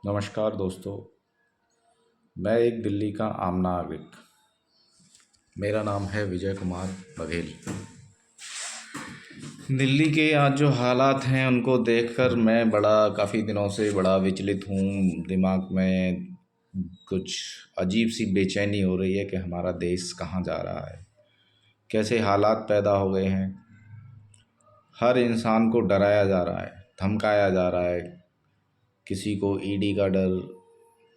नमस्कार दोस्तों। मैं एक दिल्ली का आम नागरिक। मेरा नाम है विजय कुमार बघेल। दिल्ली के आज जो हालात हैं उनको देखकर मैं काफ़ी दिनों से बड़ा विचलित हूँ। दिमाग में कुछ अजीब सी बेचैनी हो रही है कि हमारा देश कहाँ जा रहा है, कैसे हालात पैदा हो गए हैं। हर इंसान को डराया जा रहा है, धमकाया जा रहा है। किसी को ईडी का डर,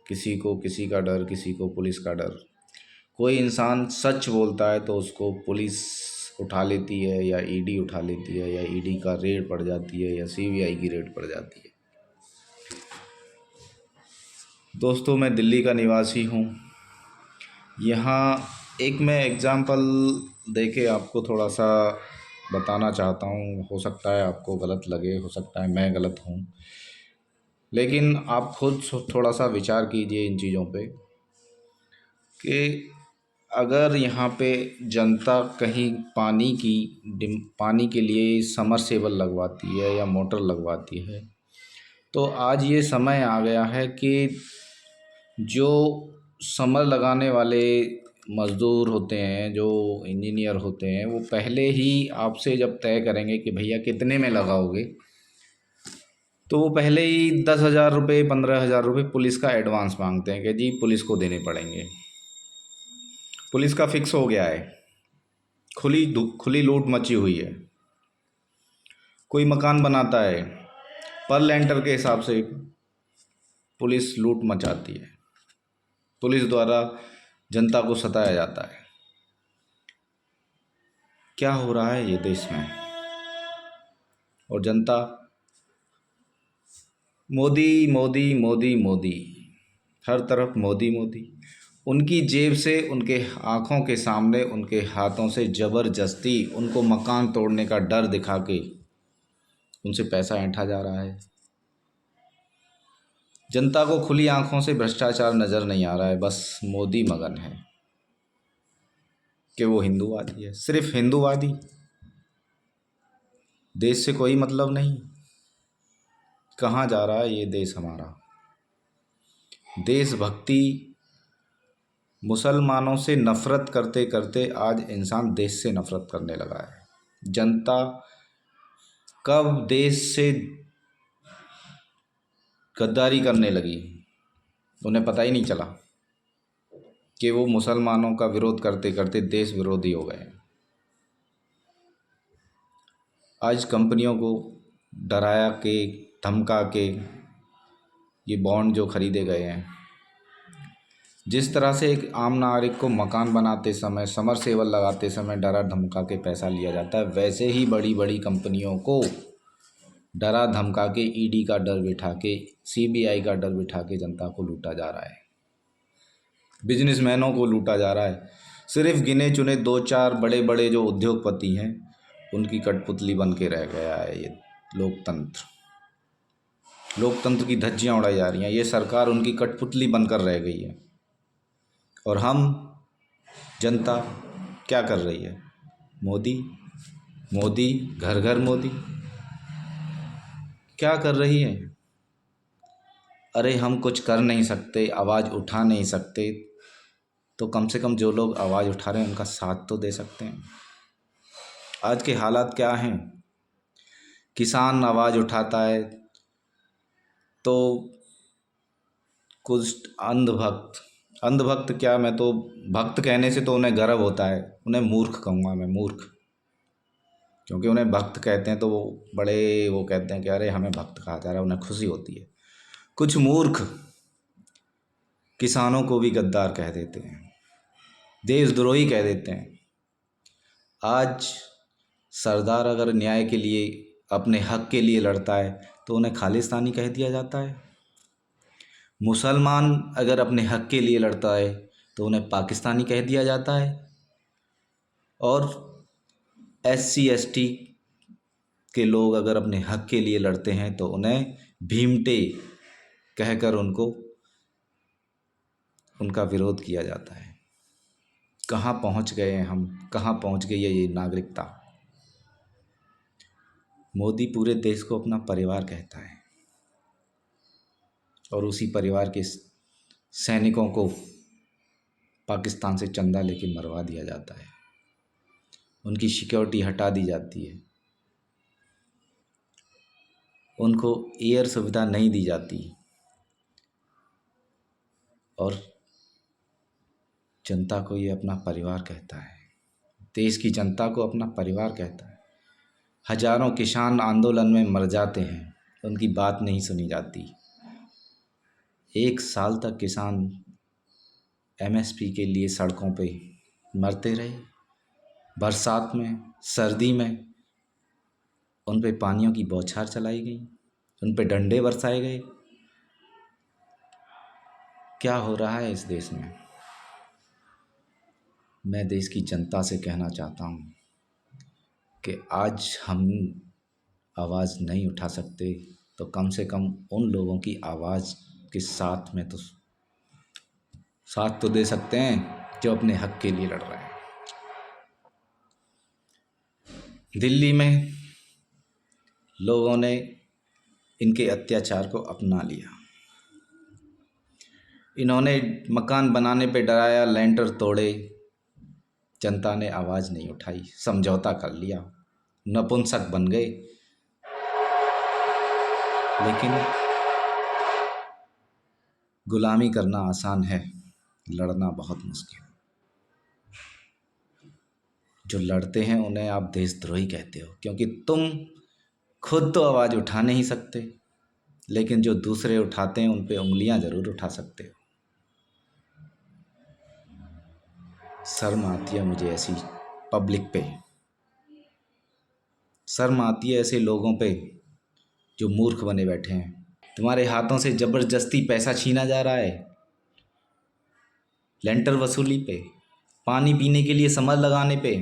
किसी को किसी का डर, किसी को पुलिस का डर। कोई इंसान सच बोलता है तो उसको पुलिस उठा लेती है या ईडी उठा लेती है, या ईडी का रेड पड़ जाती है, या सीबीआई की रेड पड़ जाती है। दोस्तों, मैं दिल्ली का निवासी हूँ। यहाँ एक मैं एग्ज़ाम्पल देके आपको थोड़ा सा बताना चाहता हूँ। हो सकता है आपको गलत लगे, हो सकता है मैं गलत हूँ, लेकिन आप खुद थोड़ा सा विचार कीजिए इन चीज़ों पे कि अगर यहाँ पे जनता कहीं पानी के लिए समरसेबल लगवाती है या मोटर लगवाती है, तो आज ये समय आ गया है कि जो समर लगाने वाले मज़दूर होते हैं, जो इंजीनियर होते हैं, वो पहले ही आपसे जब तय करेंगे कि भैया कितने में लगाओगे, तो वो पहले ही 10,000 रुपये 15,000 रुपये पुलिस का एडवांस मांगते हैं कि जी पुलिस को देने पड़ेंगे। पुलिस का फिक्स हो गया है। खुली लूट मची हुई है। कोई मकान बनाता है, पर लेंटर के हिसाब से पुलिस लूट मचाती है। पुलिस द्वारा जनता को सताया जाता है। क्या हो रहा है ये देश में? और जनता मोदी मोदी मोदी मोदी, हर तरफ मोदी मोदी। उनकी जेब से, उनके आँखों के सामने, उनके हाथों से ज़बरदस्ती उनको मकान तोड़ने का डर दिखा के उनसे पैसा ऐंठा जा रहा है। जनता को खुली आंखों से भ्रष्टाचार नज़र नहीं आ रहा है। बस मोदी मगन है कि वो हिंदूवादी है, सिर्फ हिंदूवादी। देश से कोई मतलब नहीं। कहाँ जा रहा है ये देश हमारा? देशभक्ति, मुसलमानों से नफ़रत करते करते आज इंसान देश से नफ़रत करने लगा है। जनता कब देश से गद्दारी करने लगी, उन्हें पता ही नहीं चला कि वो मुसलमानों का विरोध करते करते देश विरोधी हो गए। आज कंपनियों को डराया के, धमका के ये बॉन्ड जो ख़रीदे गए हैं, जिस तरह से एक आम नागरिक को मकान बनाते समय, समरसेबल लगाते समय डरा धमका के पैसा लिया जाता है, वैसे ही बड़ी बड़ी कंपनियों को डरा धमका के, ईडी का डर बिठा के, सीबीआई का डर बिठा के जनता को लूटा जा रहा है। बिजनेसमैनों को लूटा जा रहा है। सिर्फ गिने चुने दो चार बड़े बड़े जो उद्योगपति हैं, उनकी कठपुतली बन के रह गया है ये लोकतंत्र। लोकतंत्र की धज्जियाँ उड़ाई जा रही हैं। ये सरकार उनकी कठपुतली बनकर रह गई है। और हम, जनता क्या कर रही है? मोदी मोदी, घर घर मोदी। क्या कर रही है? अरे हम कुछ कर नहीं सकते, आवाज़ उठा नहीं सकते, तो कम से कम जो लोग आवाज़ उठा रहे हैं उनका साथ तो दे सकते हैं। आज के हालात क्या हैं? किसान आवाज़ उठाता है तो कुछ अंधभक्त क्या, मैं तो भक्त कहने से तो उन्हें गर्व होता है, उन्हें मूर्ख कहूँगा मैं, मूर्ख। क्योंकि उन्हें भक्त कहते हैं तो वो कहते हैं कि अरे हमें भक्त कहा जा रहा है, उन्हें खुशी होती है। कुछ मूर्ख किसानों को भी गद्दार कह देते हैं, देशद्रोही कह देते हैं। आज सरदार अगर न्याय के लिए, अपने हक के लिए लड़ता है तो उन्हें खालिस्तानी कह दिया जाता है। मुसलमान अगर अपने हक के लिए लड़ता है तो उन्हें पाकिस्तानी कह दिया जाता है। और SC ST के लोग अगर अपने हक के लिए लड़ते हैं तो उन्हें भीमटे कहकर उनका विरोध किया जाता है। कहाँ पहुँच गए हैं हम? कहाँ पहुँच गई है ये नागरिकता? मोदी पूरे देश को अपना परिवार कहता है। और उसी परिवार के सैनिकों को पाकिस्तान से चंदा लेके मरवा दिया जाता है, उनकी सिक्योरिटी हटा दी जाती है, उनको एयर सुविधा नहीं दी जाती और जनता को ये अपना परिवार कहता है, देश की जनता को अपना परिवार कहता है। हजारों किसान आंदोलन में मर जाते हैं, उनकी बात नहीं सुनी जाती। 1 साल तक किसान एमएसपी के लिए सड़कों पे मरते रहे, बरसात में, सर्दी में उन पे पानियों की बौछार चलाई गई, उन पे डंडे बरसाए गए। क्या हो रहा है इस देश में? मैं देश की जनता से कहना चाहता हूँ कि आज हम आवाज़ नहीं उठा सकते तो कम से कम उन लोगों की आवाज़ के साथ में तो साथ तो दे सकते हैं जो अपने हक के लिए लड़ रहे हैं। दिल्ली में लोगों ने इनके अत्याचार को अपना लिया, इन्होंने मकान बनाने पे डराया, लेंटर तोड़े, जनता ने आवाज़ नहीं उठाई, समझौता कर लिया, नपुंसक बन गए। लेकिन गुलामी करना आसान है, लड़ना बहुत मुश्किल। जो लड़ते हैं उन्हें आप देशद्रोही कहते हो, क्योंकि तुम खुद तो आवाज़ उठा नहीं सकते, लेकिन जो दूसरे उठाते हैं उन पे उंगलियां ज़रूर उठा सकते हो। शर्म आती है मुझे ऐसी पब्लिक पे, शर्म आती है ऐसे लोगों पे जो मूर्ख बने बैठे हैं। तुम्हारे हाथों से ज़बरदस्ती पैसा छीना जा रहा है, लेंटर वसूली पे, पानी पीने के लिए समर लगाने पे,